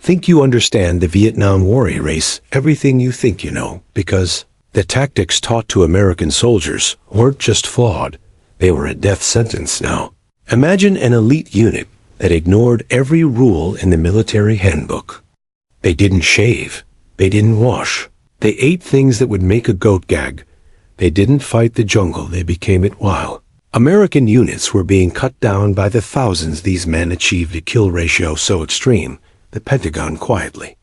think you understand the Vietnam War erase everything you think you know, because the tactics taught to American soldiers weren't just flawed, they were a death sentence now. Imagine an elite unit that ignored every rule in the military handbook. They didn't shave. They didn't wash. They ate things that would make a goat gag. They didn't fight the jungle, they became it while. American units were being cut down by the thousands. These men achieved a kill ratio so extreme, the Pentagon quietly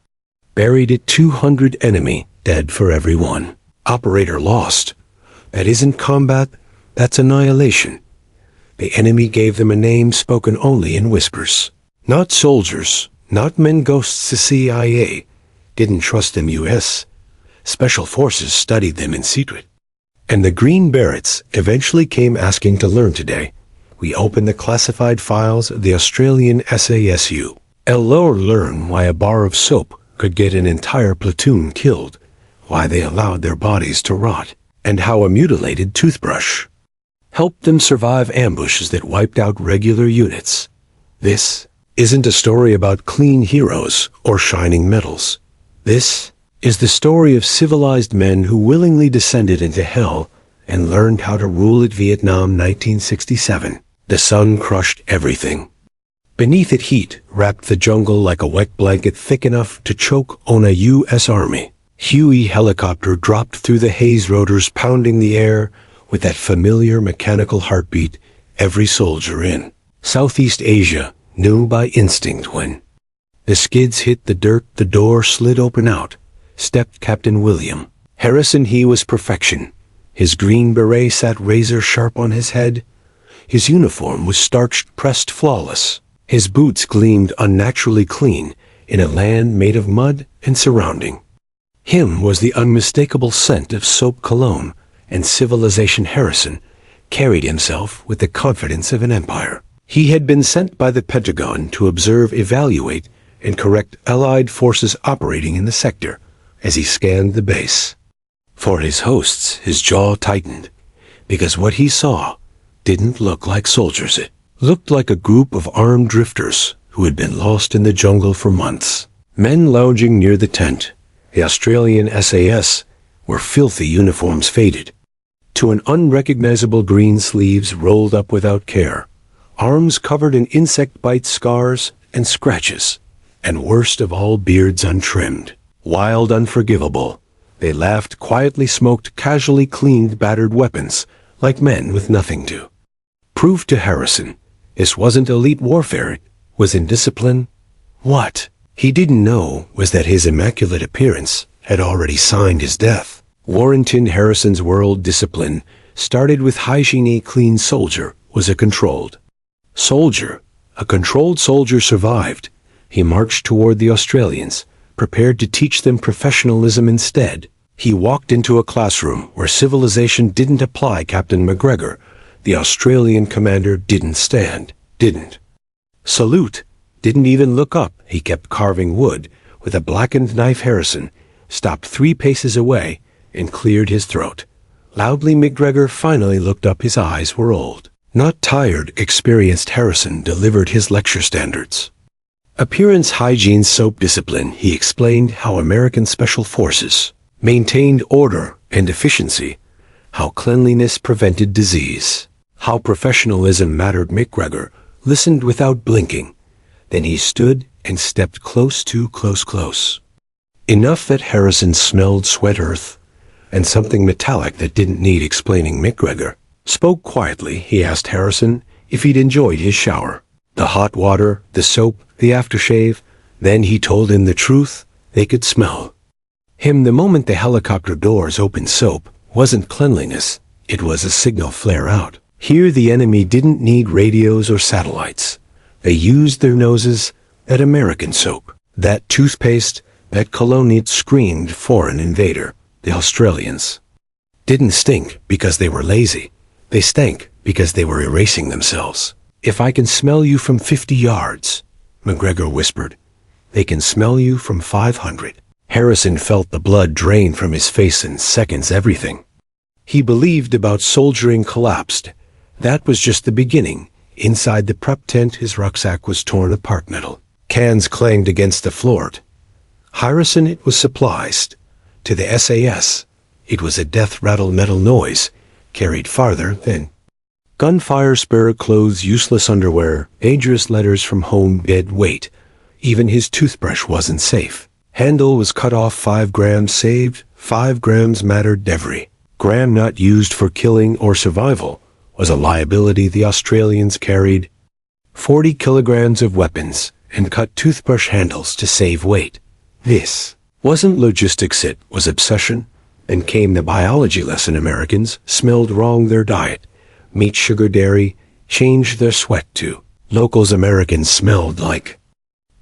buried it. 200 enemy dead for every one. Operator lost. That isn't combat, that's annihilation. The enemy gave them a name spoken only in whispers. Not soldiers, not men ghosts. The CIA didn't trust them. US Special Forces studied them in secret. And the Green Berets eventually came asking to learn. Today, we open the classified files of the Australian SAS. Or learn why a bar of soap could get an entire platoon killed, why they allowed their bodies to rot, and how a mutilated toothbrush helped them survive ambushes that wiped out regular units. This isn't a story about clean heroes or shining medals. This is the story of civilized men who willingly descended into hell and learned how to rule it. Vietnam 1967. The sun crushed everything. Beneath it, heat wrapped the jungle like a wet blanket thick enough to choke on a U.S. Army. Huey helicopter dropped through the haze, rotors pounding the air with that familiar mechanical heartbeat every soldier in Southeast Asia knew by instinct. When the skids hit the dirt, the door slid open. Out stepped Captain William Harrison. He was perfection. His green beret sat razor sharp on his head. His uniform was starched, pressed, flawless. His boots gleamed unnaturally clean in a land made of mud, and surrounding him was the unmistakable scent of soap, cologne, and civilization. Harrison carried himself with the confidence of an empire. He had been sent by the Pentagon to observe, evaluate, and correct Allied forces operating in the sector. As he scanned the base for his hosts, his jaw tightened, because what he saw didn't look like soldiers. It looked like a group of armed drifters who had been lost in the jungle for months. Men lounging near the tent, the Australian SAS, were filthy uniforms faded to an unrecognizable green, sleeves rolled up without care, arms covered in insect bite scars and scratches, and worst of all, beards untrimmed. Wild, unforgivable. They laughed quietly, smoked casually, cleaned battered weapons like men with nothing to prove. To Harrison, this wasn't elite warfare, it was indiscipline. What he didn't know was that his immaculate appearance had already signed his death. Warrenton Harrison's world discipline started with hygiene. A clean soldier was a controlled soldier. A controlled soldier survived. He marched toward the Australians, prepared to teach them professionalism instead. He walked into a classroom where civilization didn't apply. Captain McGregor, the Australian commander, didn't stand, didn't salute, didn't even look up. He kept carving wood with a blackened knife. Harrison stopped 3 paces away and cleared his throat. Loudly, McGregor finally looked up. His eyes were old, not tired. Experienced. Harrison delivered his lecture standards. Appearance, hygiene, soap, discipline. He explained how American Special Forces maintained order and efficiency, how cleanliness prevented disease, how professionalism mattered. McGregor listened without blinking. Then he stood and stepped close. Enough that Harrison smelled sweat, earth, and something metallic that didn't need explaining. McGregor spoke quietly. He asked Harrison if he'd enjoyed his shower, the hot water, the soap, the aftershave. Then he told him the truth. They could smell him the moment the helicopter doors opened. Soap wasn't cleanliness, it was a signal flare out. Here the enemy didn't need radios or satellites. They used their noses at American soap. That toothpaste, that cologne. It screamed foreign invader. The Australians didn't stink because they were lazy. They stank because they were erasing themselves. If I can smell you from 50 yards, McGregor whispered, they can smell you from 500. Harrison felt the blood drain from his face in seconds. Everything he believed about soldiering collapsed. That was just the beginning. Inside the prep tent, his rucksack was torn apart. Metal Cans clanged against the floor. Harrison, it was supplies. To the SAS, it was a death-rattle metal noise, carried farther than gunfire, spare clothes, useless underwear, dangerous letters from home, dead weight. Even his toothbrush wasn't safe. Handle was cut off, 5 grams saved, 5 grams mattered. Every gram not used for killing or survival was a liability. The Australians carried 40 kilograms of weapons and cut toothbrush handles to save weight. This wasn't logistics, it was obsession. And came the biology lesson. Americans smelled wrong. Their diet, meat, sugar, dairy, changed their sweat too. Locals, Americans smelled like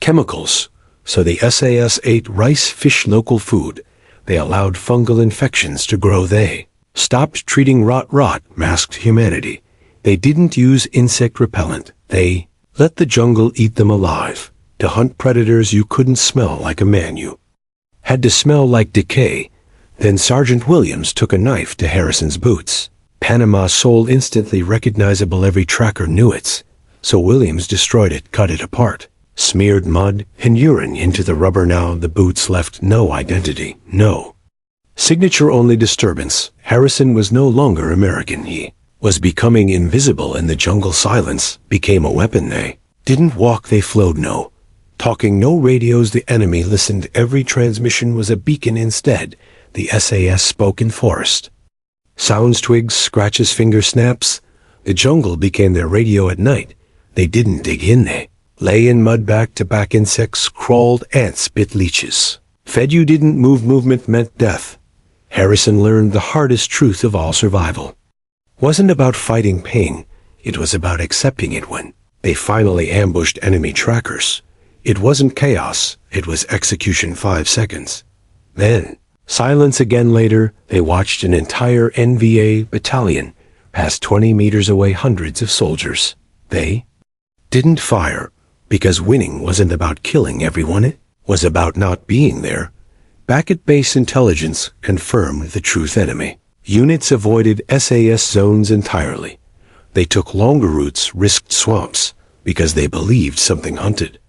chemicals. So the SAS ate rice, fish, local food. They allowed fungal infections to grow. They stopped treating rot masked humanity. They didn't use insect repellent. They let the jungle eat them alive. To hunt predators, you couldn't smell like a man. You had to smell like decay. Then Sergeant Williams took a knife to Harrison's boots. Panama sole instantly recognizable. Every tracker knew it. So Williams destroyed it, cut it apart, smeared mud and urine into the rubber. Now the boots left no identity, no signature, only disturbance. Harrison was no longer American. He was becoming invisible, and the jungle silence became a weapon. They didn't walk, they flowed. No talking, no radios. The enemy listened. Every transmission was a beacon. Instead, the SAS spoke in forest sounds, twigs, scratches, finger snaps. The jungle became their radio at night. They didn't dig in. They lay in mud, back to back. Insects crawled, ants bit, leeches fed you. Didn't move. Movement meant death. Harrison learned the hardest truth of all. Survival wasn't about fighting pain. It was about accepting it. When they finally ambushed enemy trackers, it wasn't chaos. It was execution. 5 seconds. Then silence again. Later, they watched an entire NVA battalion pass 20 meters away. Hundreds of soldiers. They didn't fire because winning wasn't about killing everyone. It was about not being there. Back at base, intelligence confirmed the truth. Enemy units avoided SAS zones entirely. They took longer routes, risked swamps, because they believed something hunted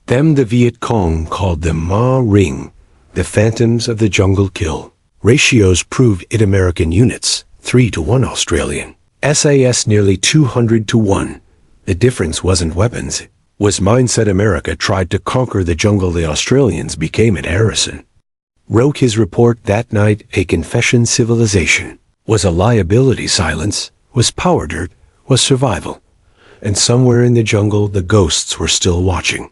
them. The Viet Cong called them Rừng, the phantoms of the jungle. Kill ratios proved it. American units 3 to 1, Australian SAS nearly 200 to 1. The difference wasn't weapons, it was mindset. America tried to conquer the jungle. The Australians became it. Harrison wrote his report that night. A confession. Civilization was a liability. Silence was power. Dirt was survival. And somewhere in the jungle, the ghosts were still watching.